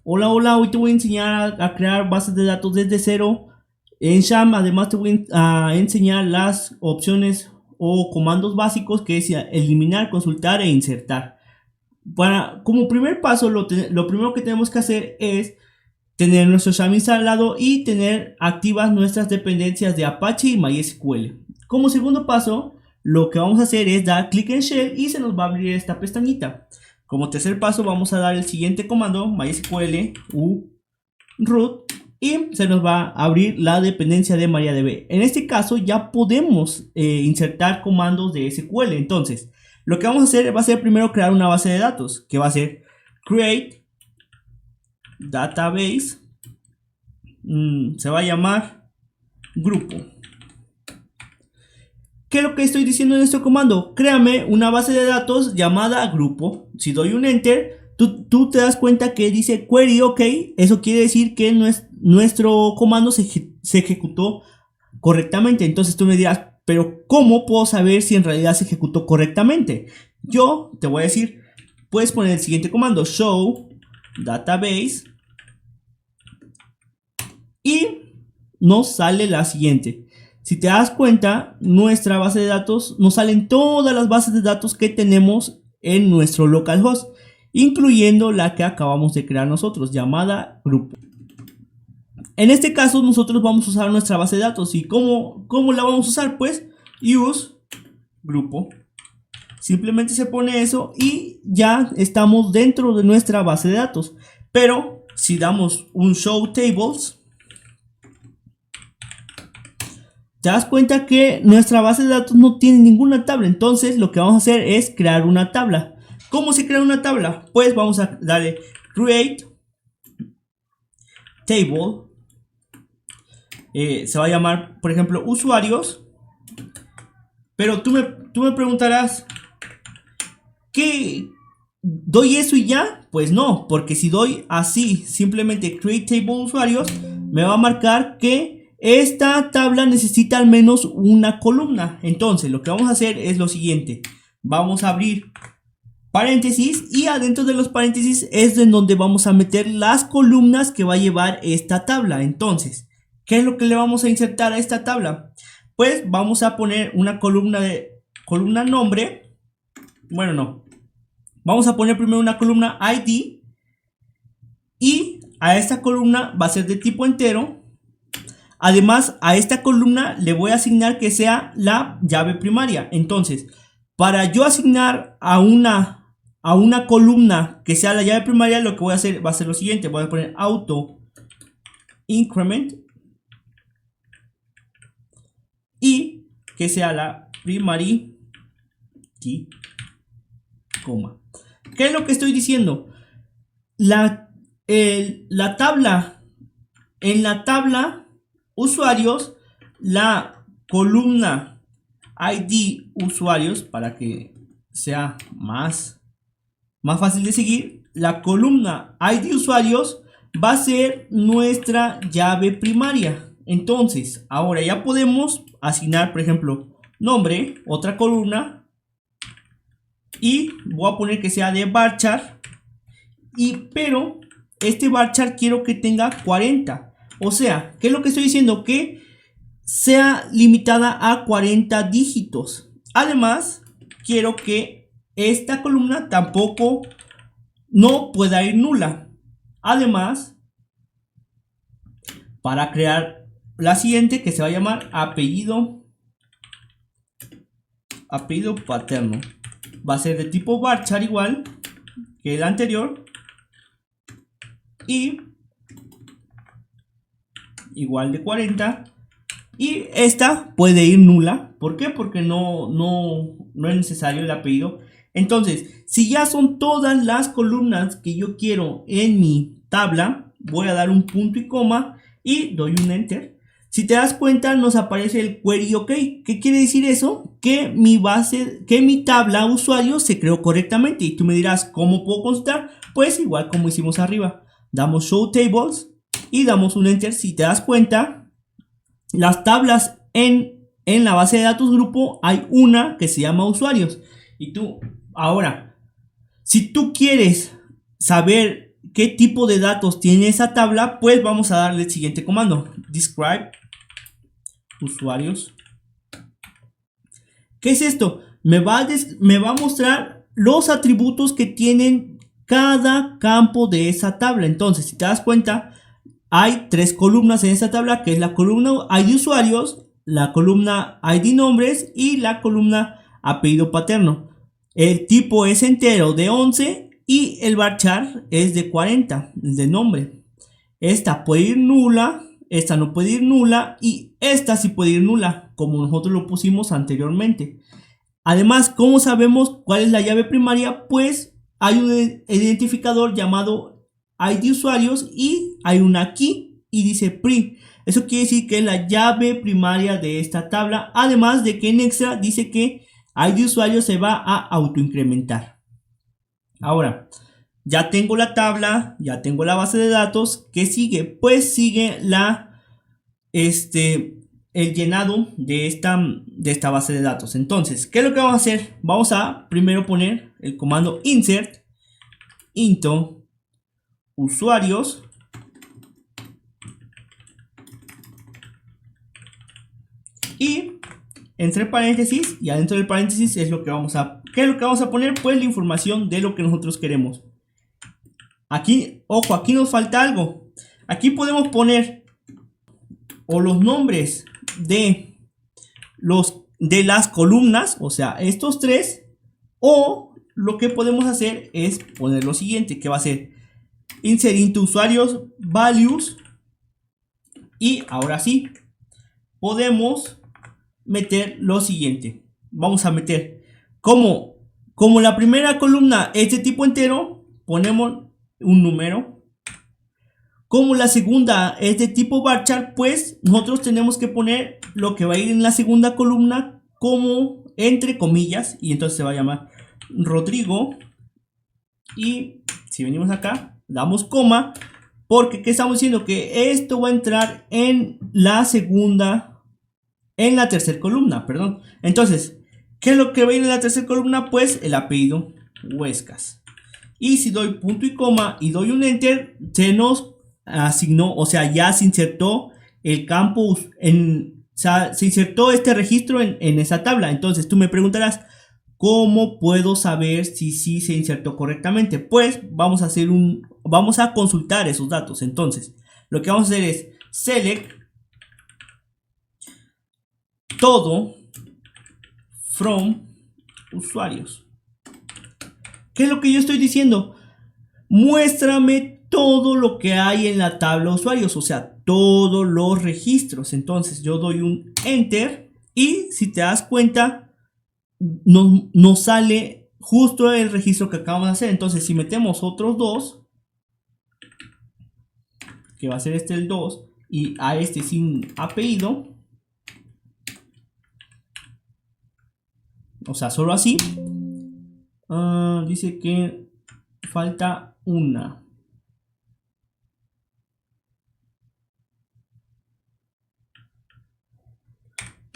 Hola, hola, hoy te voy a enseñar a crear bases de datos desde cero en SHAM. Además te voy a enseñar las opciones o comandos básicos, que es eliminar, consultar e insertar. Como primer paso, lo primero que tenemos que hacer es tener nuestro SHAM instalado y tener activas nuestras dependencias de Apache y MySQL. Como segundo paso, lo que vamos a hacer es dar clic en Shell y se nos va a abrir esta pestañita. Como tercer paso, vamos a dar el siguiente comando, MySQL root, y se nos va a abrir la dependencia de MariaDB. En este caso ya podemos insertar comandos de SQL. Entonces, lo que vamos a hacer va a ser primero crear una base de datos, que va a ser create database, se va a llamar grupo. ¿Qué es lo que estoy diciendo en este comando? Créame una base de datos llamada grupo. Si doy un enter, tú te das cuenta que dice query OK. Eso quiere decir que nuestro comando se ejecutó correctamente. Entonces tú me dirás, pero ¿cómo puedo saber si en realidad se ejecutó correctamente? Yo te voy a decir, puedes poner el siguiente comando, show database, y nos sale la siguiente. Si te das cuenta, nuestra base de datos, nos salen todas las bases de datos que tenemos en nuestro localhost, incluyendo la que acabamos de crear nosotros, llamada grupo. En este caso, nosotros vamos a usar nuestra base de datos. ¿Y cómo la vamos a usar? Pues, use grupo. Simplemente se pone eso y ya estamos dentro de nuestra base de datos. Pero, si damos un show tables, te das cuenta que nuestra base de datos no tiene ninguna tabla. Entonces lo que vamos a hacer es crear una tabla. ¿Cómo se crea una tabla? Pues vamos a darle create table. Se va a llamar, por ejemplo, usuarios. Pero tú me preguntarás, ¿qué? ¿Doy eso y ya? Pues no, porque si doy así, simplemente create table usuarios, me va a marcar que esta tabla necesita al menos una columna. Entonces lo que vamos a hacer es lo siguiente. Vamos a abrir paréntesis y adentro de los paréntesis es en donde vamos a meter las columnas que va a llevar esta tabla. Entonces, ¿qué es lo que le vamos a insertar a esta tabla? Pues vamos a poner una columna nombre. Bueno, no. Vamos a poner primero una columna ID y a esta columna va a ser de tipo entero. Además, a esta columna le voy a asignar que sea la llave primaria. Entonces, para yo asignar a una columna que sea la llave primaria, lo que voy a hacer va a ser lo siguiente. Voy a poner auto increment y que sea la primary key, coma. ¿Qué es lo que estoy diciendo? En la tabla usuarios, la columna ID usuarios, para que sea más fácil de seguir, la columna ID usuarios va a ser nuestra llave primaria. Entonces, ahora ya podemos asignar, por ejemplo, nombre, otra columna, y voy a poner que sea de varchar, pero este varchar quiero que tenga 40. O sea, ¿qué es lo que estoy diciendo? Que sea limitada a 40 dígitos. Además, quiero que esta columna tampoco no pueda ir nula. Además, para crear la siguiente, que se va a llamar apellido paterno, va a ser de tipo varchar igual que el anterior y igual de 40, y esta puede ir nula. ¿Por qué? Porque no es necesario el apellido. Entonces, si ya son todas las columnas que yo quiero en mi tabla, voy a dar un punto y coma y doy un enter. Si te das cuenta, nos aparece el query OK. ¿Qué quiere decir eso? Que mi tabla usuario se creó correctamente. Y tú me dirás, ¿cómo puedo consultar? Pues igual como hicimos arriba. Damos show tables y damos un enter. Si te das cuenta, las tablas en la base de datos grupo hay una que se llama usuarios. Y tú, ahora, si tú quieres saber qué tipo de datos tiene esa tabla, pues vamos a darle el siguiente comando. Describe usuarios. ¿Qué es esto? Me va a mostrar los atributos que tienen cada campo de esa tabla. Entonces, si te das cuenta, hay 3 columnas en esta tabla, que es la columna ID usuarios, la columna ID nombres y la columna apellido paterno. El tipo es entero de 11 y el varchar es de 40, el de nombre. Esta puede ir nula, esta no puede ir nula y esta sí puede ir nula, como nosotros lo pusimos anteriormente. Además, ¿cómo sabemos cuál es la llave primaria? Pues hay un identificador llamado ID usuarios y hay una key y dice pri. Eso quiere decir que es la llave primaria de esta tabla. Además de que en extra dice que ID usuario se va a autoincrementar. Ahora, ya tengo la tabla, ya tengo la base de datos. ¿Qué sigue? Pues sigue el llenado de esta base de datos. Entonces, ¿qué es lo que vamos a hacer? Vamos a primero poner el comando insert into usuarios y entre paréntesis, y adentro del paréntesis es lo que vamos a ¿qué es lo que vamos a poner? Pues la información de lo que nosotros queremos. Aquí, ojo, aquí nos falta algo. Aquí podemos poner o los nombres de las columnas, o sea, estos 3, o lo que podemos hacer es poner lo siguiente, que va a ser insert into usuarios values, y ahora sí podemos meter lo siguiente. Vamos a meter como la primera columna es de tipo entero, ponemos un número. Como la segunda es de tipo varchar, pues nosotros tenemos que poner lo que va a ir en la segunda columna como entre comillas, y entonces se va a llamar Rodrigo. Y si venimos acá, damos coma, porque ¿qué estamos diciendo? Que esto va a entrar en la tercera columna, perdón. Entonces, ¿qué es lo que va a ir en la tercera columna? Pues el apellido Huescas. Y si doy punto y coma y doy un enter, se nos asignó, o sea, ya se insertó el campo se insertó este registro en esa tabla. Entonces tú me preguntarás, ¿cómo puedo saber si sí se insertó correctamente? Pues vamos a consultar esos datos. Entonces, lo que vamos a hacer es select todo from usuarios. ¿Qué es lo que yo estoy diciendo? Muéstrame todo lo que hay en la tabla de usuarios, o sea, todos los registros. Entonces yo doy un enter y si te das cuenta nos sale justo el registro que acabamos de hacer. Entonces si metemos otros 2, que va a ser el 2, y a este sin apellido, o sea, solo así, dice que falta una.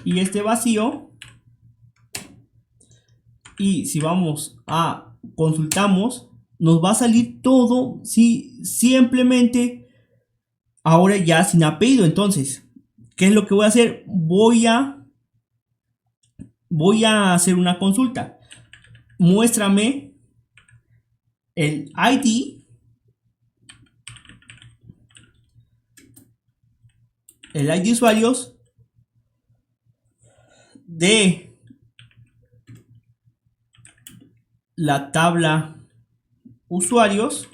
Y este vacío. Y si vamos a consultamos, nos va a salir todo si simplemente ahora ya sin apellido. Entonces, ¿qué es lo que voy a hacer? Voy a hacer una consulta. Muéstrame el ID, usuarios de la tabla usuarios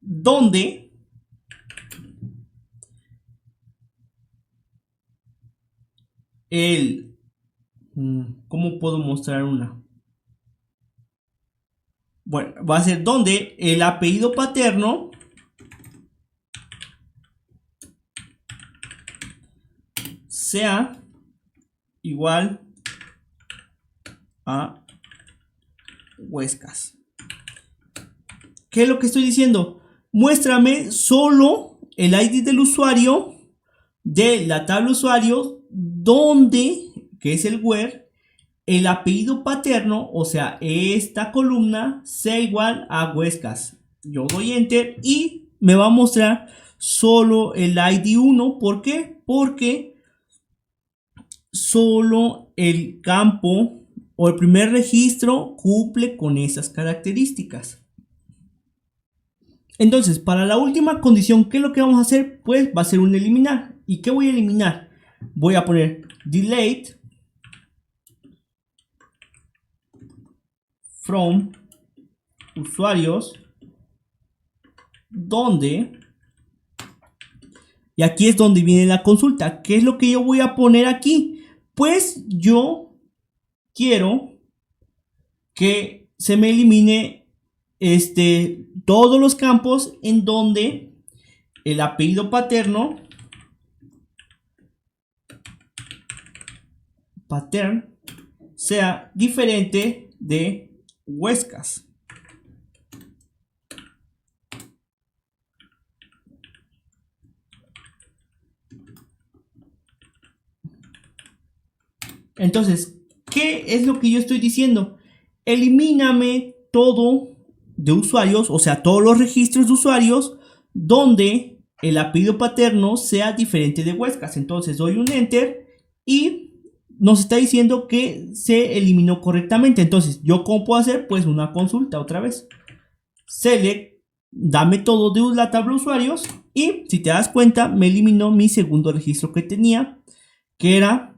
donde ¿cómo puedo mostrar una? Bueno, va a ser donde el apellido paterno sea igual a Huescas. ¿Qué es lo que estoy diciendo? Muéstrame solo el ID del usuario de la tabla usuario donde, que es el where, el apellido paterno, o sea, esta columna sea igual a Huescas. yo doy enter y me va a mostrar solo el ID 1. ¿Por qué? Porque solo el campo o el primer registro cumple con esas características. Entonces, para la última condición, ¿qué es lo que vamos a hacer? Pues va a ser un eliminar. ¿Y qué voy a eliminar? Voy a poner delete from usuarios donde, y aquí es donde viene la consulta. ¿Qué es lo que yo voy a poner aquí? Pues yo quiero que se me elimine todos los campos en donde el apellido paterno sea diferente de Huescas. Entonces, ¿qué es lo que yo estoy diciendo? Elimíname todo de usuarios, o sea, todos los registros de usuarios donde el apellido paterno sea diferente de Huescas. Entonces doy un enter y nos está diciendo que se eliminó correctamente. Entonces, ¿yo cómo puedo hacer? Pues una consulta otra vez. Select, dame todo de la tabla de usuarios y si te das cuenta me eliminó mi segundo registro que tenía, que era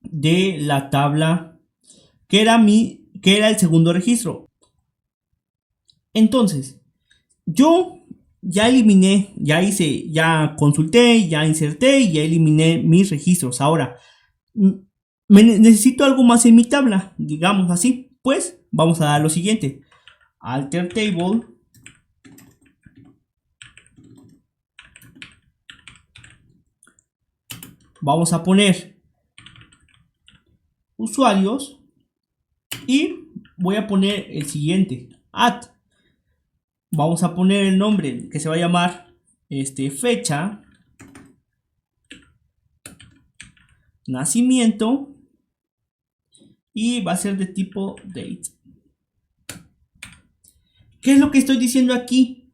de la tabla, que era el segundo registro. Entonces, yo ya eliminé, ya consulté, ya inserté y ya eliminé mis registros. Ahora, necesito algo más en mi tabla, digamos así. Pues vamos a dar lo siguiente: alter table, vamos a poner usuarios y voy a poner el siguiente: add. Vamos a poner el nombre que se va a llamar fecha, nacimiento, y va a ser de tipo date. ¿Qué es lo que estoy diciendo aquí?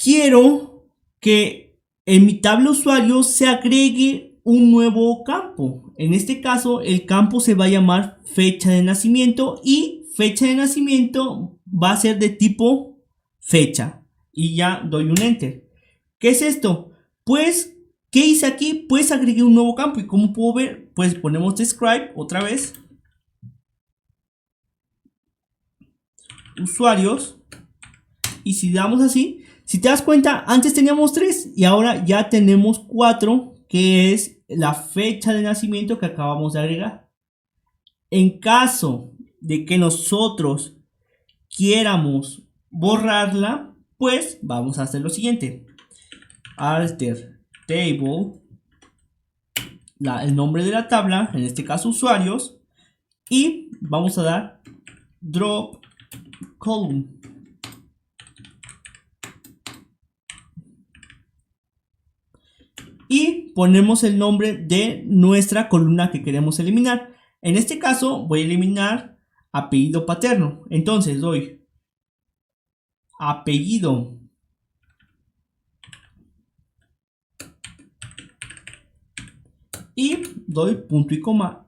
Quiero que en mi tabla usuario se agregue un nuevo campo. En este caso, el campo se va a llamar fecha de nacimiento y fecha de nacimiento va a ser de tipo fecha. Y ya doy un enter. ¿Qué es esto? Pues, ¿qué hice aquí? Pues agregué un nuevo campo. Y como puedo ver, pues ponemos describe otra vez. Usuarios. Y si damos así, si te das cuenta, antes teníamos 3 y ahora ya tenemos 4, que es la fecha de nacimiento que acabamos de agregar. En caso de que nosotros quieramos borrarla, pues vamos a hacer lo siguiente: alter table, el nombre de la tabla, en este caso usuarios, y vamos a dar drop column. Y ponemos el nombre de nuestra columna que queremos eliminar. En este caso voy a eliminar apellido paterno. Entonces doy apellido y doy punto y coma.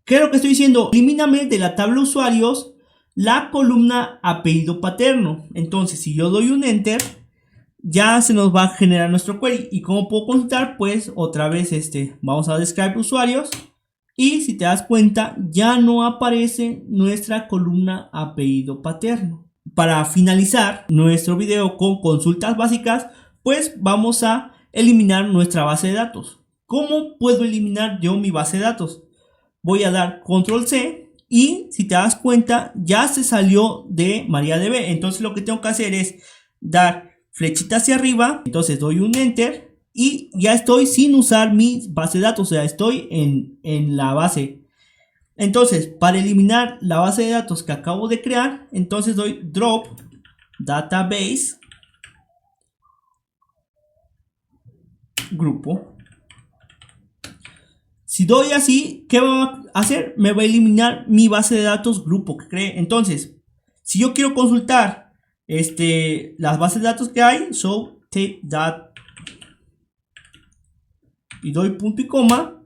¿Qué es lo que estoy diciendo? Elimíname de la tabla usuarios la columna apellido paterno. Entonces, si yo doy un enter, ya se nos va a generar nuestro query. ¿Y cómo puedo consultar? Pues otra vez vamos a describe usuarios. Y si te das cuenta, ya no aparece nuestra columna apellido paterno. Para finalizar nuestro video con consultas básicas, pues vamos a eliminar nuestra base de datos. ¿Cómo puedo eliminar yo mi base de datos? Voy a dar control C y si te das cuenta ya se salió de MariaDB. Entonces lo que tengo que hacer es dar flechita hacia arriba, entonces doy un enter y ya estoy sin usar mi base de datos, o sea, estoy en la base. Entonces, para eliminar la base de datos que acabo de crear, entonces doy drop database grupo. Si doy así, ¿qué va a hacer? Me va a eliminar mi base de datos grupo que creé. Entonces, si yo quiero consultar las bases de datos que hay, so take that, y doy punto y coma,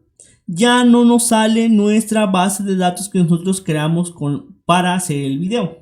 ya no nos sale nuestra base de datos que nosotros creamos para hacer el video.